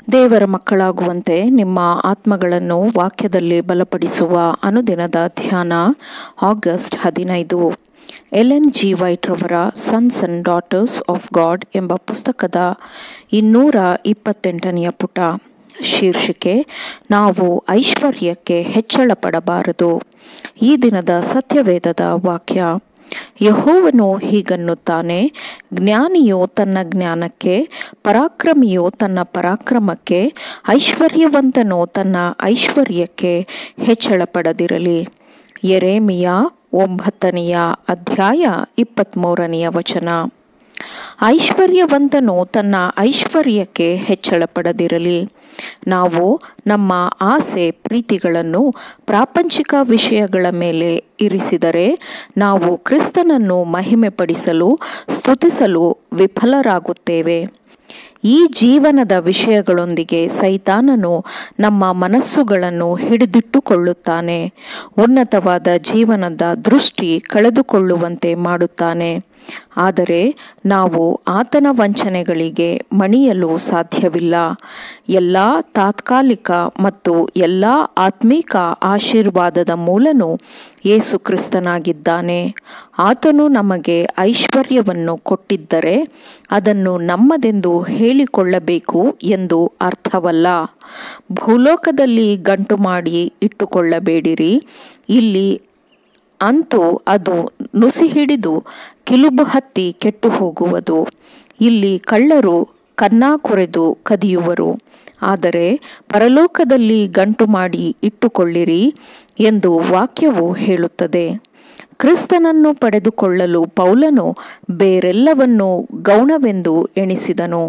ದೇವರ ಮಕ್ಕಳಾಗುವಂತೆ ನಿಮ್ಮ ಆತ್ಮಗಳನ್ನು ವಾಕ್ಯದಲ್ಲಿ ಬಲಪಡಿಸುವ ಅನುದಿನದ ಧ್ಯಾನ ಆಗಸ್ಟ್ 15. ಎಲೆನ್ ಜಿ ವೈಟ್ ರವರ sons and daughters of god ಎಂಬ ಪುಸ್ತಕದ 228ನೇ ಪುಟ. ಶೀರ್ಷಿಕೆ: ನಾವು ಐಶ್ವರ್ಯಕ್ಕೆ ಹೆಚ್ಚಳ ಪಡಬಾರದು. ಈ ದಿನದ ಸತ್ಯವೇದದ ವಾಕ್ಯ: ಯೆಹೋವನು ಹೀಗನ್ನುತ್ತಾನೆ, ಜ್ಞಾನಿಯು ತನ್ನ ಜ್ಞಾನಕ್ಕೆ, ಪರಾಕ್ರಮಿಯು ತನ್ನ ಪರಾಕ್ರಮಕ್ಕೆ, ಐಶ್ವರ್ಯವಂತನು ತನ್ನ ಐಶ್ವರ್ಯಕ್ಕೆ ಹೆಚ್ಚಳ ಪಡದಿರಲಿ. ಯೆರೆಮೀಯ 9ನೇ ಅಧ್ಯಾಯ 23ನೇ ವಚನ. ಐಶ್ವರ್ಯವಂತನು ತನ್ನ ಐಶ್ವರ್ಯಕ್ಕೆ ಹೆಚ್ಚಳ ಪಡದಿರಲಿ. ನಾವು ನಮ್ಮ ಆಸೆ ಪ್ರೀತಿಗಳನ್ನು ಪ್ರಾಪಂಚಿಕ ವಿಷಯಗಳ ಮೇಲೆ ಇರಿಸಿದರೆ ನಾವು ಕ್ರಿಸ್ತನನ್ನು ಮಹಿಮೆಪಡಿಸಲು ಸ್ತುತಿಸಲು ವಿಫಲರಾಗುತ್ತೇವೆ. ಈ ಜೀವನದ ವಿಷಯಗಳೊಂದಿಗೆ ಸೈತಾನನು ನಮ್ಮ ಮನಸ್ಸುಗಳನ್ನು ಹಿಡಿದಿಟ್ಟುಕೊಳ್ಳುತ್ತಾನೆ. ಉನ್ನತವಾದ ಜೀವನದ ದೃಷ್ಟಿ ಕಳೆದುಕೊಳ್ಳುವಂತೆ ಮಾಡುತ್ತಾನೆ. ಆದರೆ ನಾವು ಆತನ ವಂಚನೆಗಳಿಗೆ ಮಣಿಯಲು ಸಾಧ್ಯವಿಲ್ಲ. ಎಲ್ಲ ತಾತ್ಕಾಲಿಕ ಮತ್ತು ಎಲ್ಲ ಆತ್ಮೀಕ ಆಶೀರ್ವಾದದ ಮೂಲನು ಯೇಸು ಕ್ರಿಸ್ತನಾಗಿದ್ದಾನೆ. ಆತನು ನಮಗೆ ಐಶ್ವರ್ಯವನ್ನು ಕೊಟ್ಟಿದ್ದರೆ ಅದನ್ನು ನಮ್ಮದೆಂದು ಹೇಳಿಕೊಳ್ಳಬೇಕು ಎಂದು ಅರ್ಥವಲ್ಲ. ಭೂಲೋಕದಲ್ಲಿ ಗಂಟು ಮಾಡಿ ಇಟ್ಟುಕೊಳ್ಳಬೇಡಿರಿ. ಇಲ್ಲಿ ಅಂತೂ ಅದು ನುಸಿ ಹಿಡಿದು ಕಿಲುಬು ಹತ್ತಿ ಕೆಟ್ಟು ಹೋಗುವುದು. ಇಲ್ಲಿ ಕಳ್ಳರು ಕನ್ನ ಕೊರೆದು ಕದಿಯುವರು. ಆದರೆ ಪರಲೋಕದಲ್ಲಿ ಗಂಟು ಮಾಡಿ ಇಟ್ಟುಕೊಳ್ಳಿರಿ ಎಂದು ವಾಕ್ಯವು ಹೇಳುತ್ತದೆ. ಕ್ರಿಸ್ತನನ್ನು ಪಡೆದುಕೊಳ್ಳಲು ಪೌಲನು ಬೇರೆಲ್ಲವನ್ನೂ ಗೌಣವೆಂದು ಎಣಿಸಿದನು.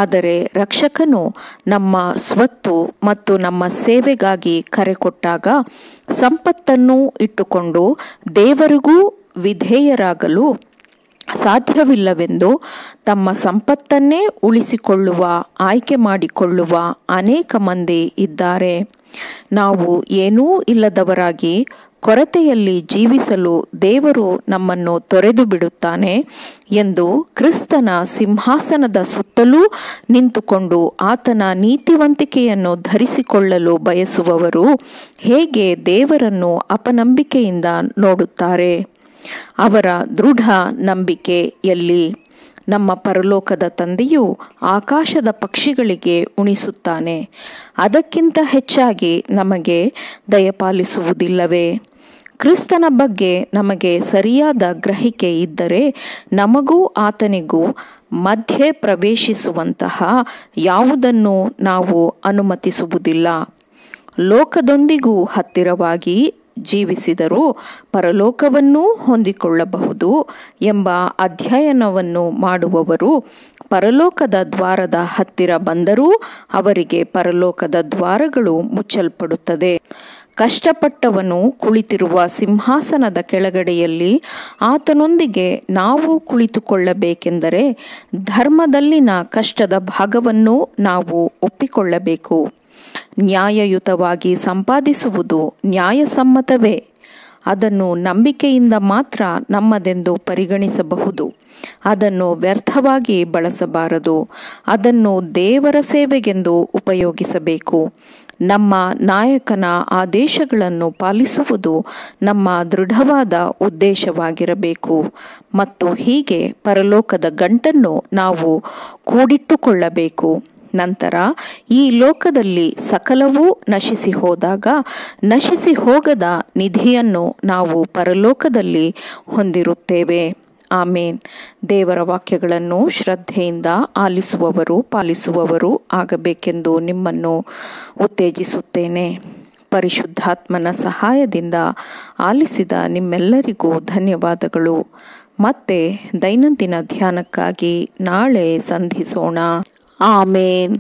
ಆದರೆ ರಕ್ಷಕನು ನಮ್ಮ ಸ್ವತ್ತು ಮತ್ತು ನಮ್ಮ ಸೇವೆಗಾಗಿ ಕರೆಕೊಟ್ಟಾಗ ಸಂಪತ್ತನ್ನು ಇಟ್ಟುಕೊಂಡು ದೇವರಿಗೂ ವಿಧೇಯರಾಗಲು ಸಾಧ್ಯವಿಲ್ಲವೆಂದು ತಮ್ಮ ಸಂಪತ್ತನ್ನೇ ಉಳಿಸಿಕೊಳ್ಳುವ ಆಯ್ಕೆ ಮಾಡಿಕೊಳ್ಳುವ ಅನೇಕ ಮಂದಿ ಇದ್ದಾರೆ. ನಾವು ಏನೂ ಇಲ್ಲದವರಾಗಿ ಕೊರತೆಯಲ್ಲಿ ಜೀವಿಸಲು ದೇವರು ನಮ್ಮನ್ನು ತೊರೆದು ಬಿಡುತ್ತಾನೆ ಎಂದು ಕ್ರಿಸ್ತನ ಸಿಂಹಾಸನದ ಸುತ್ತಲೂ ನಿಂತುಕೊಂಡು ಆತನ ನೀತಿವಂತಿಕೆಯನ್ನು ಧರಿಸಿಕೊಳ್ಳಲು ಬಯಸುವವರು ಹೇಗೆ ದೇವರನ್ನು ಅಪನಂಬಿಕೆಯಿಂದ ನೋಡುತ್ತಾರೆ? ಅವರ ದೃಢ ನಂಬಿಕೆ ಎಲ್ಲಿ? ನಮ್ಮ ಪರಲೋಕದ ತಂದೆಯು ಆಕಾಶದ ಪಕ್ಷಿಗಳಿಗೆ ಉಣಿಸುತ್ತಾನೆ. ಅದಕ್ಕಿಂತ ಹೆಚ್ಚಾಗಿ ನಮಗೆ ದಯಪಾಲಿಸುವುದಿಲ್ಲವೇ? ಕ್ರಿಸ್ತನ ಬಗ್ಗೆ ನಮಗೆ ಸರಿಯಾದ ಗ್ರಹಿಕೆ ಇದ್ದರೆ ನಮಗೂ ಆತನಿಗೂ ಮಧ್ಯೆ ಪ್ರವೇಶಿಸುವಂತಹ ಯಾವುದನ್ನು ನಾವು ಅನುಮತಿಸುವುದಿಲ್ಲ. ಲೋಕದೊಂದಿಗೂ ಹತ್ತಿರವಾಗಿ ಜೀವಿಸಿದರೂ ಪರಲೋಕವನ್ನೂ ಹೊಂದಿಕೊಳ್ಳಬಹುದು ಎಂಬ ಅಧ್ಯಯನವನ್ನು ಮಾಡುವವರು ಪರಲೋಕದ ದ್ವಾರದ ಹತ್ತಿರ ಬಂದರೂ ಅವರಿಗೆ ಪರಲೋಕದ ದ್ವಾರಗಳು ಮುಚ್ಚಲ್ಪಡುತ್ತದೆ. ಕಷ್ಟಪಟ್ಟವನು ಕುಳಿತಿರುವ ಸಿಂಹಾಸನದ ಕೆಳಗಡೆಯಲ್ಲಿ ಆತನೊಂದಿಗೆ ನಾವು ಕುಳಿತುಕೊಳ್ಳಬೇಕೆಂದರೆ ಧರ್ಮದಲ್ಲಿನ ಕಷ್ಟದ ಭಾಗವನ್ನು ನಾವು ಒಪ್ಪಿಕೊಳ್ಳಬೇಕು. ನ್ಯಾಯಯುತವಾಗಿ ಸಂಪಾದಿಸುವುದು ನ್ಯಾಯಸಮ್ಮತವೇ. ಅದನ್ನು ನಂಬಿಕೆಯಿಂದ ಮಾತ್ರ ನಮ್ಮದೆಂದು ಪರಿಗಣಿಸಬಹುದು. ಅದನ್ನು ವ್ಯರ್ಥವಾಗಿ ಬಳಸಬಾರದು. ಅದನ್ನು ದೇವರ ಸೇವೆಗೆಂದು ಉಪಯೋಗಿಸಬೇಕು. ನಮ್ಮ ನಾಯಕನ ಆದೇಶಗಳನ್ನು ಪಾಲಿಸುವುದು ನಮ್ಮ ದೃಢವಾದ ಉದ್ದೇಶವಾಗಿರಬೇಕು. ಮತ್ತು ಹೀಗೆ ಪರಲೋಕದ ಗಂಟನ್ನು ನಾವು ಕೂಡಿಟ್ಟುಕೊಳ್ಳಬೇಕು. ನಂತರ ಈ ಲೋಕದಲ್ಲಿ ಸಕಲವೂ ನಶಿಸಿ ಹೋದಾಗ ನಶಿಸಿ ಹೋಗದ ನಿಧಿಯನ್ನು ನಾವು ಪರಲೋಕದಲ್ಲಿ ಹೊಂದಿರುತ್ತೇವೆ. ಆಮೇನ್. ದೇವರ ವಾಕ್ಯಗಳನ್ನು ಶ್ರದ್ಧೆಯಿಂದ ಆಲಿಸುವವರು ಪಾಲಿಸುವವರು ಆಗಬೇಕೆಂದು ನಿಮ್ಮನ್ನು ಉತ್ತೇಜಿಸುತ್ತೇನೆ. ಪರಿಶುದ್ಧಾತ್ಮನ ಸಹಾಯದಿಂದ ಆಲಿಸಿದ ನಿಮ್ಮೆಲ್ಲರಿಗೂ ಧನ್ಯವಾದಗಳು. ಮತ್ತೆ ದೈನಂದಿನ ಧ್ಯಾನಕ್ಕಾಗಿ ನಾಳೆ ಸಂಧಿಸೋಣ. ಆಮೇನ್.